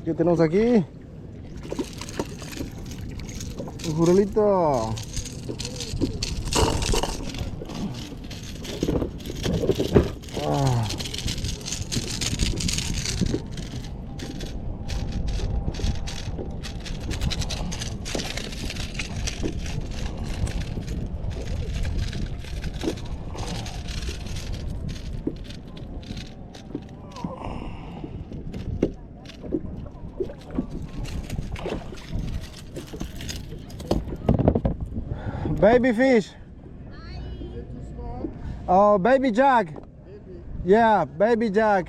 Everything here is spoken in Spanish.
¿Qué tenemos aquí? Un jurelito. Ah. Baby fish. Oh, baby jug. Yeah, baby jug.